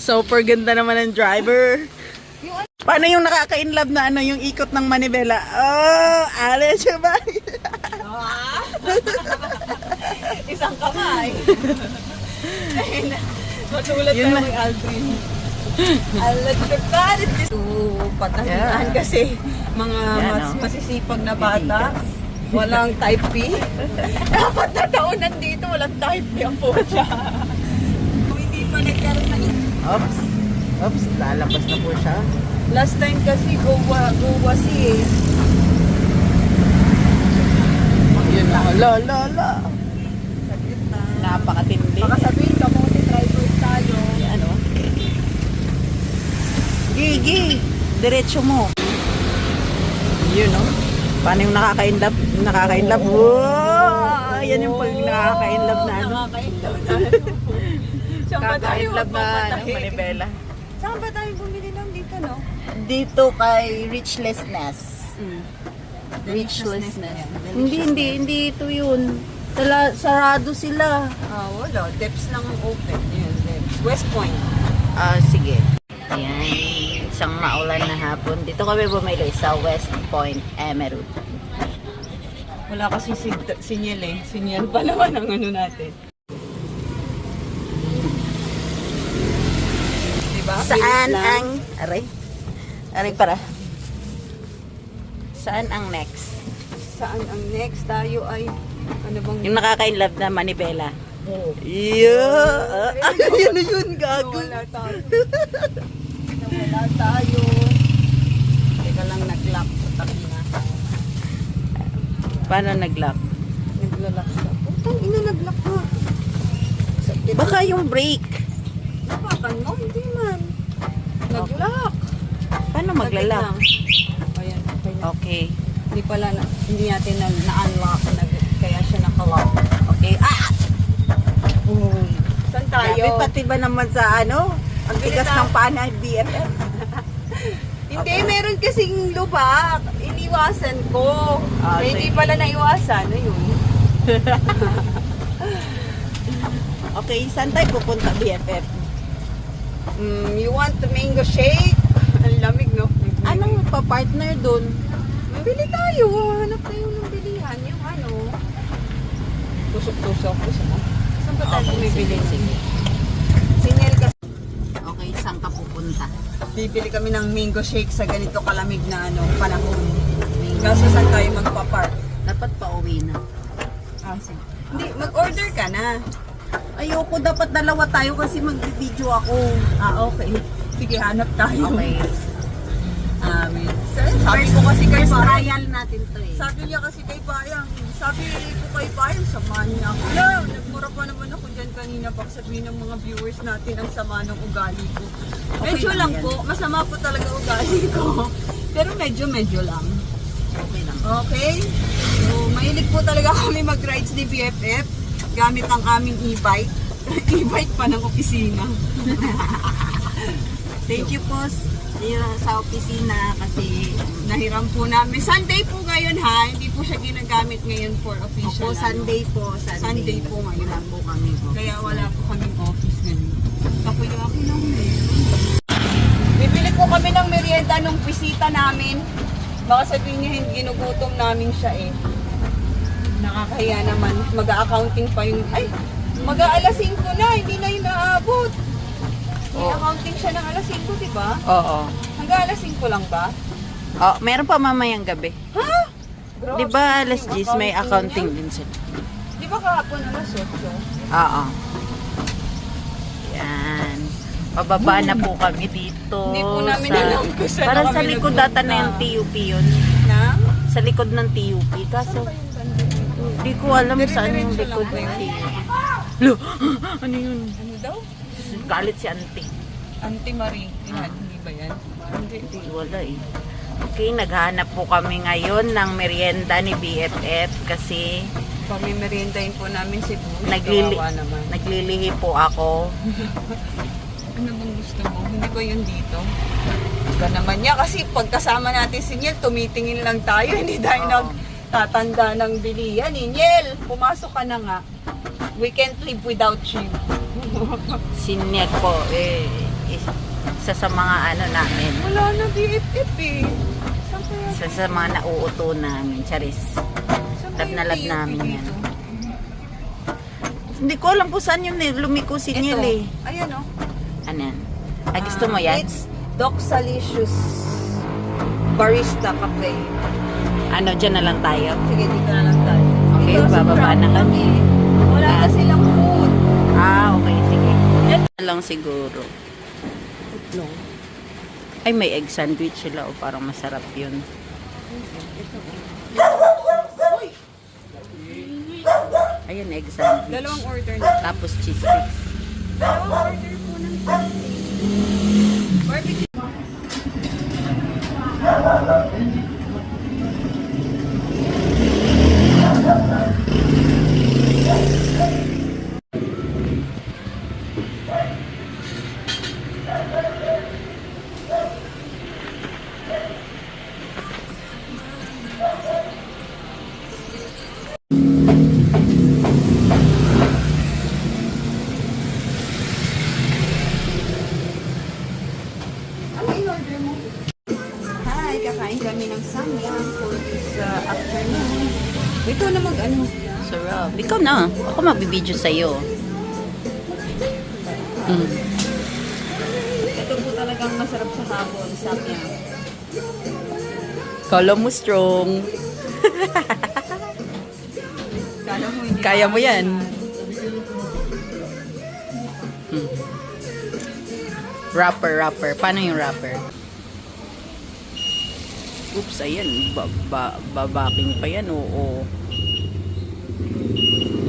Super ganda naman ng driver. Paano yung nakaka-inlove na ano, yung ikot ng manibela? Oh, alis siya ba? Isang kamay. Matulad Yun tayo na. kay Aldrin. Electric ito patahian kasi mga masisipag na bata. Walang type P. Dapat na taon nandito, walang type P ang pucha. Kung hindi pa nagkaroon ng Oops. Oops, lalabas na po siya. last time kasi Goa si eh. Yun na. La. Napakatindi. Baka sabihin ka mo drivers tayo. Ano? Gigi, diretso mo. Yun, no? Paano yung nakaka-inlove? Nakaka-inlove? Wow! Yan yung pag nakaka-inlove na ano. Nakaka-inlove na. Saan ba tayo Nakaka-inlove na ano, magpapatahi? manibela. Saan ba tayo bumili lang dito, no? Dito kay Richlessness. Richlessness. Hindi ito yun. Sarado sila. Ah, wala. Depths lang ang open. Yan, depths. West Point. Sige. Ayan, isang maulan na hapon. Dito kami bumili sa West Point, Emerald. Wala kasi sinyal eh. Sinyal pa naman ang ano natin. Diba? Saan Bilis lang. ang... Aray para. Saan ang next? Saan ang next? Tayo ay... Ano bang... Yung nakaka-inlove na manibela. Oh. Yeah! Yun, gago. Nawala tayo. Nawala tayo. Teka lang, nag-lock. Pataki na. Paano nag-lock? Naglalak sa... Putang ina, nag-lock na. Sakit. Baka yung brake. Napakan mo? Hindi man. Nag-lock. Paano maglalak? Ayan, okay na. Okay. Hindi pala, hindi natin na-unlock. Kaya siya naka-lock. Okay. Saan tayo? Grabe, pati ba naman sa ano? Ang tigas Bili ng pana, BFF. Hindi, meron kasing lubak. Iniwasan ko. Hindi Sige. pala naiwasan. Ayun. Okay, saan tayo pupunta, BFF? You want the mango shake? Ang lamig, no? Anong pa-partner dun? Bili tayo. Hanap tayo ng bilihan. Yung ano. Tusok-tusok. Saan ba tayo bumibili? Sige. Sinyal ka. Okay, saan ka pupunta? Bibili kami ng mango shake sa ganito kalamig na ano, panahon. Kaso saan tayo magpa-park? Dapat pauwi na. Sige. Hindi, mag-order ka na. Ayoko, dapat dalawa tayo kasi mag-video ako. Okay. Sige, hanap tayo. Okay. Wait. Sabi ko kasi kay First Bayang. trial natin to eh. Sabi niya kasi kay Bayang. Sabi ko kay Bayang, samahan niya ako. Wala, nagmura pa naman ako dyan kanina pag sabihin ng mga viewers natin ang sama ng ugali ko. Medyo lang yan. po, masama po talaga ugali ko. Pero medyo lang. Okay lang. Okay? So, mahilig po talaga kami mag-rides ni BFF gamit ang aming e-bike. E-bike pa ng opisina. Thank you po sa opisina kasi Nahiram po namin. Sunday po ngayon ha, hindi po siya ginagamit ngayon for official. Sunday po. Sunday po ngayon. Wala po kami po. Kaya wala po kaming office ngayon. Takoyaki lang eh. Bibili po kami ng merienda nung bisita namin. Baka sabihin niya hindi ginugutom namin siya eh. Nakakahiya naman. Mag-accounting pa yung... Ay! Mag-aalas 5 na, hindi na yung naabot. May accounting siya ng alas 5, di ba? Oo. Hanggang alas 5 lang ba? Oh, meron pa mamayang gabi. Ha? Di ba alas 10 may accounting din sila? Di ba kahapon alas 8? Oo. Yan. Pababa na po kami dito. Hindi po namin alam kung saan Para na sa kami likod nagpunta. data na yung TUP yun. Na? Sa likod ng TUP. Kaso, di ko alam saan yung Dire-diretso likod lang ng ba TUP. yun? Lo, ano yun? Ano daw? Galit si auntie. Auntie Marie. Hindi ba yan? Hindi. Hindi, wala eh. Okay, naghanap po kami ngayon ng merienda ni BFF kasi Pamimeriendahin po namin si Boo. naglili Kawawa naman. naglilihi po ako. Ano bang gusto mo? Hindi ko yun dito. Iba naman niya kasi pagkasama natin si Niel, tumitingin lang tayo. Hindi tayo nagtatanda ng bilihan. Niel, pumasok ka na nga. We can't live without you. Sinyag po, isa sa mga ano namin. Wala na BFF eh. Saan kaya? Isa sa mga nauuto namin. Charis. Saan Lab na kaya lab yung namin BFF yan. dito? Hindi ko alam kung saan yung lumiko si Niel eh. Ayan o. Ano yan? Ah, gusto mo yan? It's Doxalicious Barista Cafe. Ano, dyan na lang tayo. Sige, dito na lang tayo. Okay, Dito, bababa sobrang na kami. Wala na Ah. silang food. Ah, okay, sige. Yan na lang siguro. Itlog. Ay, may egg sandwich sila. O, parang masarap yun. Ayan, egg sandwich. Dalawang order na. Tapos cheese sticks. Dalawang order po ng barbecue. Ano in-order mo? Hi, kakain kami ng samyang for this afternoon. Ito na mag-ano. Sarap. Ikaw na. Ako magbibideo sa'yo. Mm. Ito po talagang masarap sa hapon, samyang. Kala mo strong. Kala mo hindi Kaya mo yan. Wrapper. Paano yung wrapper? Oops, ayan. Babaking pa yan. Oo.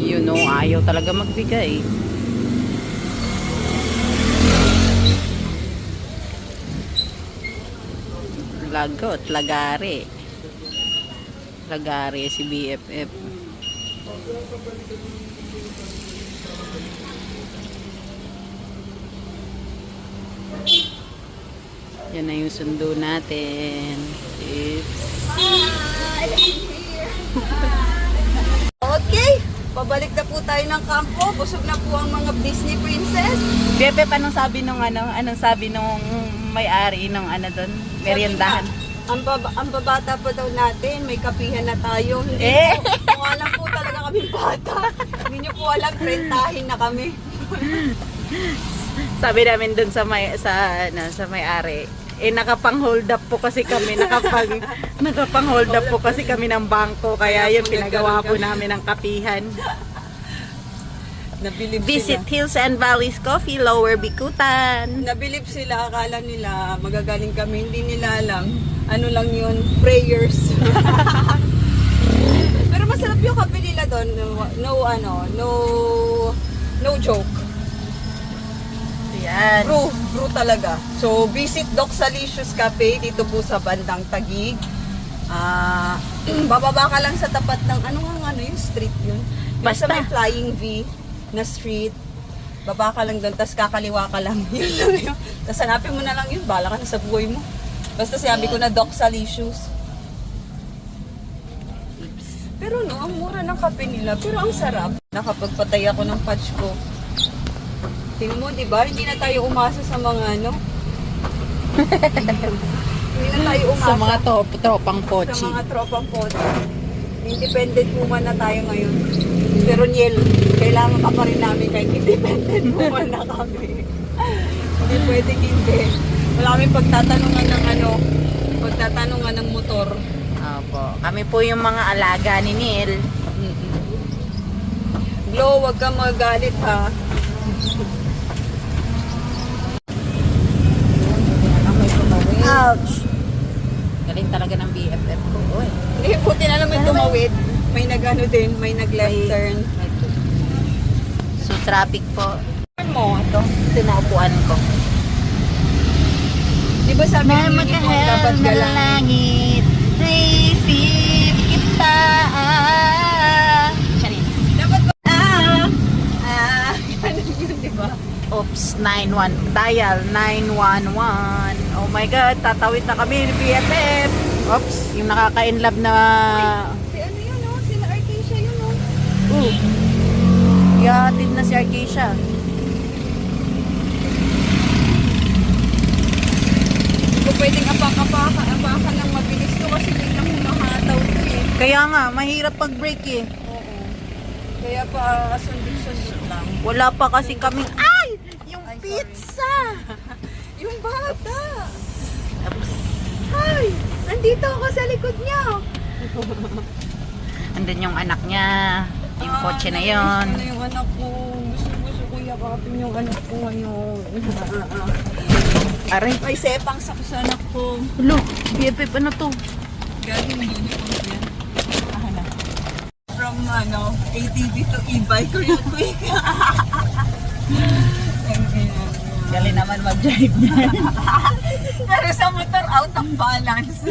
You know, ayaw talaga magbigay. Lagot, lagare. Lagare si BFF. Yan na yung sundo natin. It's... Okay, pabalik na po tayo ng kampo. Busog na po ang mga Disney princess. BFF, anong sabi nung may-ari nung doon? Meriendahan. Sabi na, ang babata pa daw natin, may kapihan na tayo. Hindi Eh! po alam po talaga kami bata. Hindi nyo po alam, rentahin na kami. Sabi namin doon sa may-ari. Nakapang-hold up po kasi kami, nakapang-hold up po kasi kami ng bangko, kaya Kaya yun po pinagawa po nagkaroon namin ng kapihan. Nabilib Visit sila. Hills and Valleys Coffee, Lower Bikutan. Nabilib sila, akala nila magagaling kami. Hindi nila alam. Ano lang yun, prayers. Pero masarap yung kape nila doon. No joke. Yan. Brew talaga. So, visit Doxalicious Cafe dito po sa bandang Taguig. Bababa ka lang sa tapat ng, yung street yun? Basta. Basta may Flying V na street. Baba ka lang doon, tapos kakaliwa ka lang. Yun lang yun. Tapos hanapin mo na lang yun, bala ka na sa buhay mo. Basta sabi ko na Doxalicious. Pero no, ang mura ng kape nila, pero ang sarap. Nakapagpatay ako ng patch ko. Tingnan mo, di ba? Hindi na tayo umasa sa mga Hindi na tayo umasa Sa mga tropang sa pochi. mga tropang pochi. Independent woman na tayo ngayon. Pero Niel, kailangan ka pa rin namin kahit independent woman na kami. Hindi pwedeng hindi. Wala kami pagtatanungan ng motor. Opo. Kami po yung mga alaga ni Neil. Glo, wag kang magalit ha. Ouch! Galing talaga ng BFF ko. Uy. Hindi, buti na naman tumawid. May nag-ano din, may nag-left turn. So, traffic po. Mo, ito. Tinaupuan ko. Di ba sabi niyo mo dapat galang? langit, receive kita. Charis. Dapat ba? Ganun yun, di ba? Oops, 91. Dial 911. Oh my God, tatawid na kami ni BFF. Oops, yung nakaka-inlove na... Si ano yun, oh? Sila Arcacia yun, oh. Yahatid na si Arcacia. hawakan ng mabilis to kasi biglang humahataw to eh. Kaya nga, mahirap pag-break eh. Oo. Kaya pa sundot-sundot lang. Wala pa kasi kaming, ay! Yung Ay, sorry. pizza! Yung bata! Tapos, Ay! Nandito ako sa likod niya! andun yung anak niya. Yung kotse na nainis yon. ko na yung anak ko. Gusto ko yakapin yung anak ko ngayon. Aray. May sepang sa anak ko. Hello, BFF ano to? Gagawin yung uniform yan. Ahala. From ATV to e-bike or yung quick. Gali naman mag-drive niya. Pero sa motor, out of balance.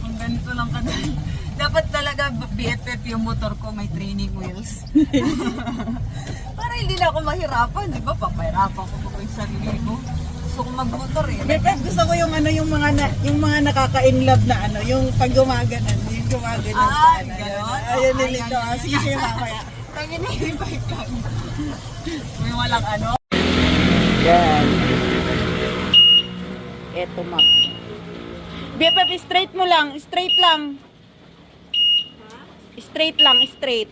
Kung ganito lang ka dapat talaga BFF yung motor ko, may training wheels. Para hindi na ako mahirapan, di ba? Papahirapan ko pa yung sarili ko. Gusto ko magmotor eh. BFF, gusto ko yung ano, yung mga nakaka-inlove na ano, yung pag gumaganan, yung gumaganan sa ano. ganon? Ayun, Ay, nilito. ay, ay, Sige, sige, mamaya. Tangin na yung bike lang. May walang ano. Yan. Eto, Mac. BFF, straight mo lang. Straight lang. Straight lang, straight.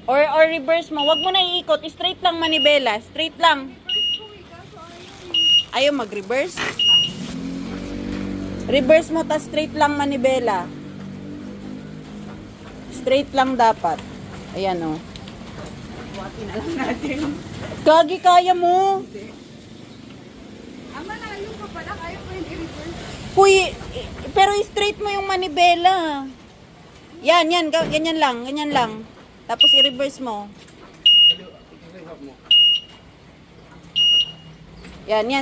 Or reverse mo. Wag mo na iikot. Straight lang, manibela. Straight lang. Ayaw mag-reverse. Reverse mo, tas straight lang, manibela. Straight lang dapat. Ayan, oh. Buwati na lang natin. Gagi, kaya mo. Malayo pa pala. Kaya ko yung i-reverse. Kuy, pero straight mo yung manibela. Yan, ganyan lang, ganyan lang. Tapos i-reverse mo. Yan, yan.